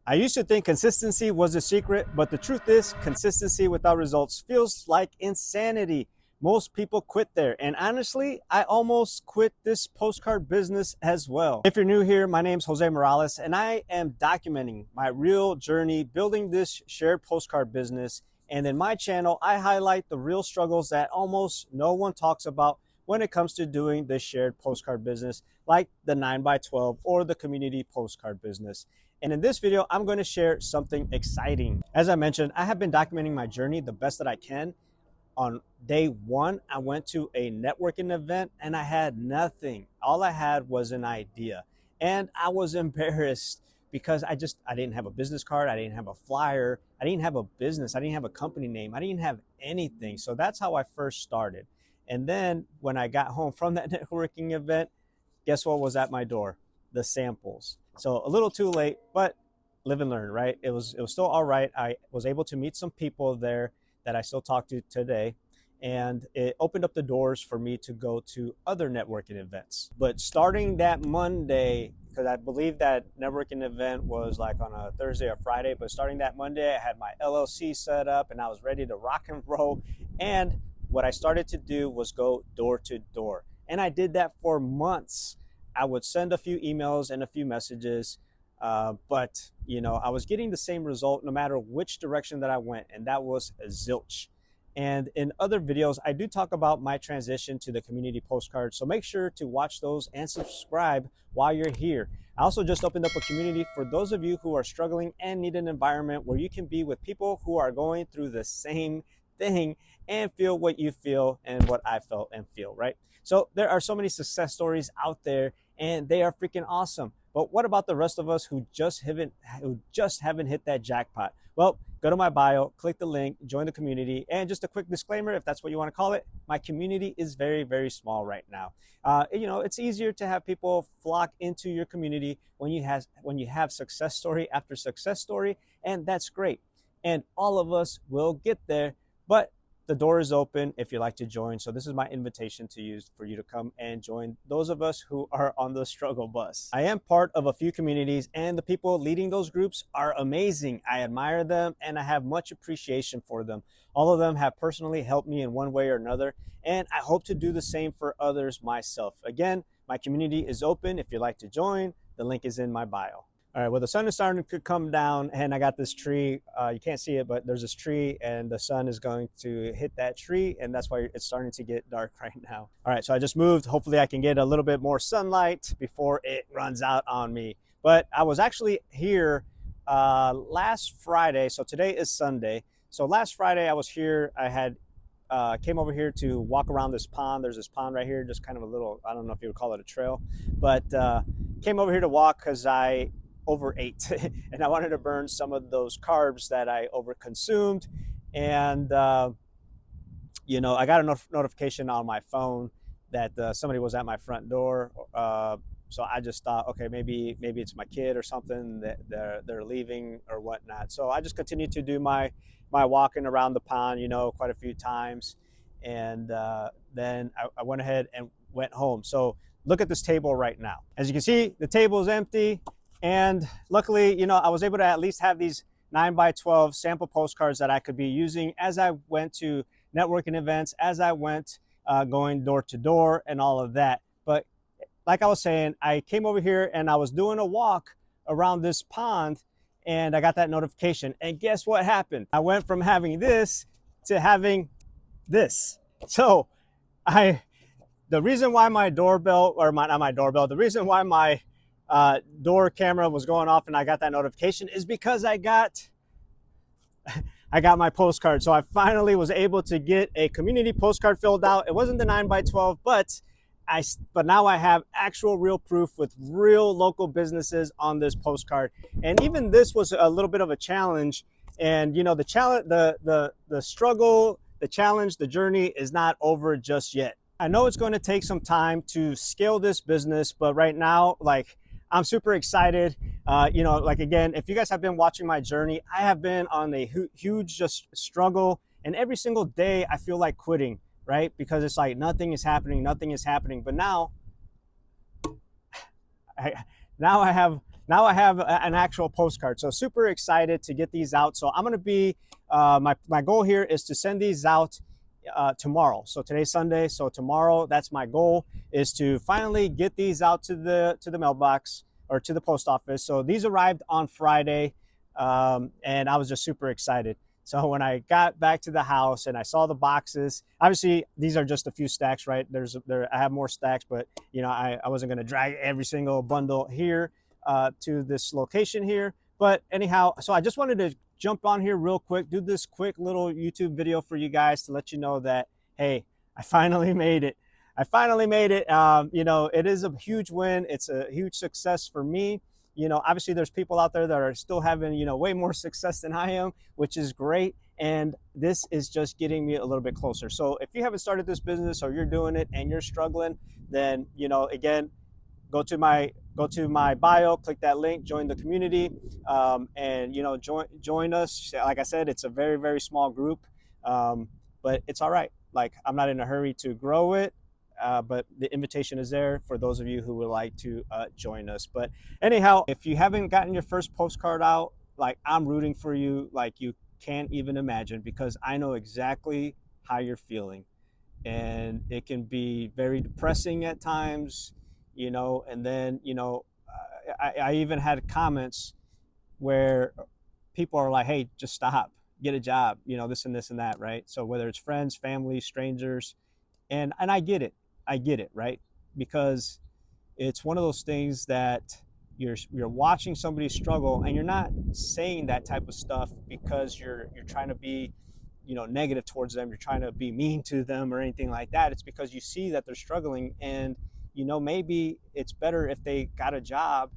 I used to think consistency was the secret, but the truth is, consistency without results feels like insanity. Most people quit there. And honestly, I almost quit this postcard business as well. If you're new here, my name's Jose Morales, and I am documenting my real journey building this shared postcard business. And in my channel, I highlight the real struggles that almost no one talks about when it comes to doing this shared postcard business, like the 9x12 or the community postcard business. And in this video, I'm going to share something exciting. As I mentioned, I have been documenting my journey the best that I can. On day one, I went to a networking event and I had nothing. All I had was an idea. And I was embarrassed because I didn't have a business card. I didn't have a flyer. I didn't have a business. I didn't have a company name. I didn't have anything. So that's how I first started. And then when I got home from that networking event, guess what was at my door? The samples. So a little too late, but live and learn, right? It was still all right. I was able to meet some people there that I still talk to today. And it opened up the doors for me to go to other networking events. But starting that Monday, because I believe that networking event was like on a Thursday or Friday, but starting that Monday, I had my LLC set up and I was ready to rock and roll. And what I started to do was go door to door. And I did that for months. I would send a few emails and a few messages, but I was getting the same result no matter which direction that I went, and that was zilch. And in other videos, I do talk about my transition to the community postcard, so make sure to watch those and subscribe while you're here. I also just opened up a community for those of you who are struggling and need an environment where you can be with people who are going through the same thing and feel what you feel and what I felt and feel, right? So there are so many success stories out there and they are freaking awesome. But what about the rest of us who just haven't hit that jackpot? Well, go to my bio, click the link, join the community, and just a quick disclaimer, if that's what you want to call it, my community is very, very small right now. It's easier to have people flock into your community when you have success story after success story, and that's great. And all of us will get there, but the door is open if you'd like to join. So this is my invitation to you for you to come and join those of us who are on the struggle bus. I am part of a few communities and the people leading those groups are amazing. I admire them and I have much appreciation for them. All of them have personally helped me in one way or another, and I hope to do the same for others myself. Again, my community is open if you'd like to join. The link is in my bio. All right, well, the sun is starting to come down and I got this tree. You can't see it, but there's this tree and the sun is going to hit that tree, and that's why it's starting to get dark right now. All right, so I just moved. Hopefully I can get a little bit more sunlight before it runs out on me. But I was actually here last Friday. So today is Sunday. So last Friday I was here. I had came over here to walk around this pond. There's this pond right here, just kind of a little, I don't know if you would call it a trail, but came over here to walk because I overate and I wanted to burn some of those carbs that I overconsumed. And I got a notification on my phone that somebody was at my front door. So I just thought, okay, maybe it's my kid or something that they're leaving or whatnot. So I just continued to do my walking around the pond, quite a few times. And then I went ahead and went home. So look at this table right now. As you can see, the table is empty. And luckily, I was able to at least have these 9x12 sample postcards that I could be using as I went to networking events, as I went going door to door and all of that. But like I was saying, I came over here and I was doing a walk around this pond and I got that notification. And guess what happened? I went from having this to having this. So the reason why my doorbell, or not my doorbell, the reason why my door camera was going off and I got that notification is because I got my postcard. So I finally was able to get a community postcard filled out. It wasn't the 9x12, but now I have actual real proof with real local businesses on this postcard. And even this was a little bit of a challenge. And the challenge, the struggle, the challenge, the journey is not over just yet. I know it's going to take some time to scale this business, but right now, I'm super excited. Again, if you guys have been watching my journey, I have been on a huge just struggle, and every single day I feel like quitting, right? Because it's like nothing is happening. But now I have now I have an actual postcard. So super excited to get these out. So I'm going to be, my goal here is to send these out tomorrow. So today's Sunday. So tomorrow, that's my goal, is to finally get these out to the mailbox or to the post office. So these arrived on Friday, and I was just super excited. So when I got back to the house and I saw the boxes, obviously these are just a few stacks, right? I have more stacks, but you know, I wasn't going to drag every single bundle here to this location here. But anyhow, so I just wanted to jump on here real quick, do this quick little YouTube video for you guys to let you know that, hey, I finally made it. I finally made it. You know, it is a huge win. It's a huge success for me. You know, obviously there's people out there that are still having, you know, way more success than I am, which is great. And this is just getting me a little bit closer. So if you haven't started this business or you're doing it and you're struggling, then, you know, again, go to my bio, click that link, join the community, and you know, join us. Like I said, it's a very, very small group, but it's all right. Like, I'm not in a hurry to grow it, but the invitation is there for those of you who would like to join us. But anyhow, if you haven't gotten your first postcard out, like, I'm rooting for you like you can't even imagine, because I know exactly how you're feeling, and it can be very depressing at times, you know. And then, you know, I even had comments where people are like, hey, just stop, get a job, you know, this and this and that, right? So whether it's friends, family, strangers, and I get it, right? Because it's one of those things that you're watching somebody struggle, and you're not saying that type of stuff because you're trying to be, you know, negative towards them, you're trying to be mean to them or anything like that. It's because you see that they're struggling, and you know, maybe it's better if they got a job,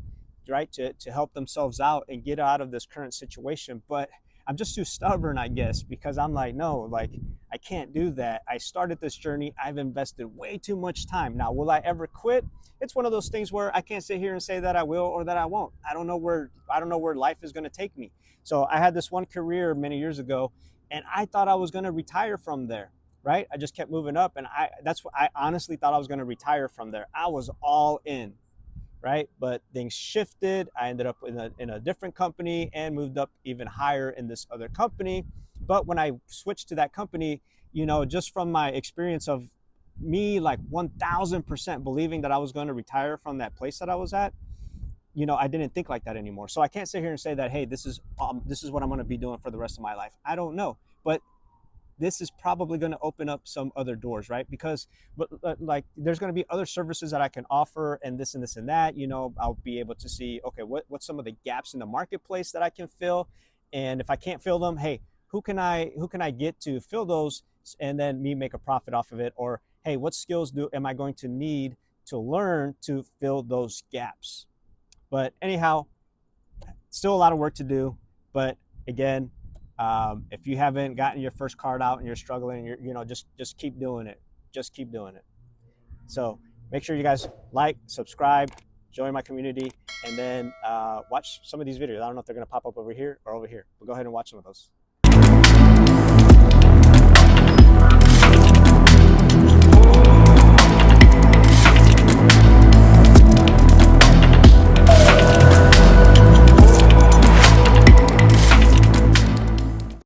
right, to help themselves out and get out of this current situation. But I'm just too stubborn, I guess, because I'm like, no, like, I can't do that. I started this journey. I've invested way too much time. Now, will I ever quit? It's one of those things where I can't sit here and say that I will or that I won't. I don't know where life is going to take me. So I had this one career many years ago, and I thought I was going to retire from there, right? I just kept moving up, and that's what I honestly thought I was going to retire from there. I was all in, right? But things shifted. I ended up in a different company and moved up even higher in this other company. But when I switched to that company, you know, just from my experience of me, like 1000% believing that I was going to retire from that place that I was at, you know, I didn't think like that anymore. So I can't sit here and say that, hey, this is what I'm going to be doing for the rest of my life. I don't know. But this is probably going to open up some other doors, right? Because like, there's going to be other services that I can offer, and this and this and that. You know, I'll be able to see, okay, what's some of the gaps in the marketplace that I can fill, and if I can't fill them, hey, who can I get to fill those, and then me make a profit off of it? Or hey, what skills am I going to need to learn to fill those gaps? But anyhow, still a lot of work to do. But again, if you haven't gotten your first card out and you're struggling, you know, just keep doing it. Just keep doing it. So make sure you guys like, subscribe, join my community, and then watch some of these videos. I don't know if they're going to pop up over here or over here, but go ahead and watch some of those.